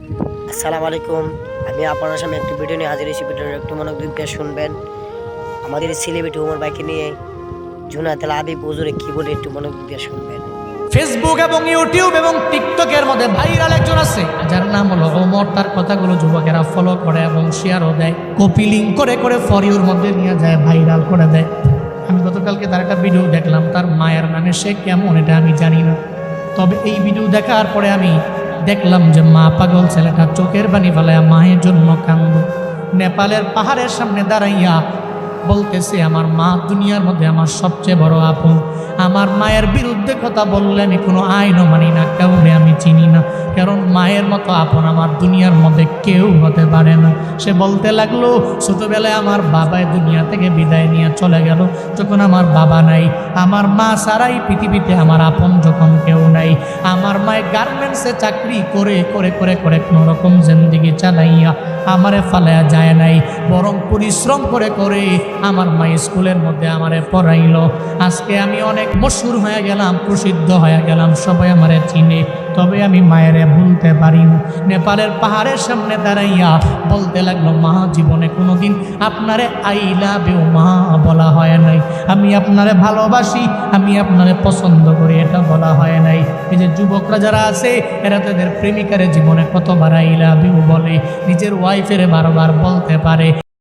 আসসালামু আলাইকুম। আমি আপনার সামনে একটি ভিডিও নিয়ে হাজির হয়েছি। ভিডিওটা একটু মনোযোগ দিয়ে শুনবেন। আমাদের এই সেলিব্রিটি ওমর ভাইকে নিয়ে জুনায়েদ আল হাবিব হুজুরে কি বলে একটু মনোযোগ দিয়ে শুনবেন। ফেসবুক এবং ইউটিউব এবং টিকটকের মধ্যে ভাইরাল একজন আছে যার নাম হলো ওমর। তার কথাগুলো যুবকেরা ফলো করে এবং শেয়ারও দেয়, কপি লিঙ্ক করে করে ফর ইউর মধ্যে নিয়ে যায়, ভাইরাল করে দেয়। আমি গতকালকে তার একটা ভিডিও দেখলাম, তার মায়ের নামে সে কেমন এটা আমি জানি না, তবে এই ভিডিও দেখার পরে আমি দেখলাম যে মা পাগল ছেলেটা চোখের পানি ফেলায় মায়ের জন্য কান্দ। নেপালের পাহাড়ের সামনে দাঁড়াইয়া বলতেছে, আমার মা দুনিয়ার মধ্যে আমার সবচেয়ে বড় আপন। আমার মায়ের বিরুদ্ধে কথা বললে আমি কোনো আইনও মানি না, কাউরে আমি চিনি না, কারণ মায়ের মতো আপন আমার দুনিয়ার মধ্যে কেউ হতে পারে না। সে বলতে লাগলো, ছোটবেলায় আমার বাবা দুনিয়া থেকে বিদায় নিয়ে চলে গেল, যখন আমার বাবা নাই, আমার মা ছাড়াই পৃথিবীতে আমার আপন যখন কেউ নাই। আমার মায়ের গার্মেন্টসে চাকরি করে করে করে করে কোনো রকম জিন্দেগি চালাইয়া আমারে ফালায়া যায় নাই, বরং পরিশ্রম করে করে আমার মা স্কুলের মধ্যে আমারে পড়াইলো। আজকে আমি অনেক মশহুর হয়ে গেলাম, প্রসিদ্ধ হয়ে গেলাম, সবাই আমারে চিনে, তবে আমি মায়েরে ভুলতে পারি না। নেপালের পাহাড়ের সামনে দাঁড়াইয়া বলতে লাগলো, মা জীবনে কোনোদিন আপনারে আই লাভ ইউ মা বলা হয় নাই, আমি আপনারে ভালোবাসি, আমি আপনারে পছন্দ করি, এটা বলা হয় নাই। এই যে যুবকরা যারা আছে এরা তাদের প্রেমিকারে জীবনে কতবার আই লাভ ইউ বলে, নিজের ওয়াইফের বারবার বলতে পারে।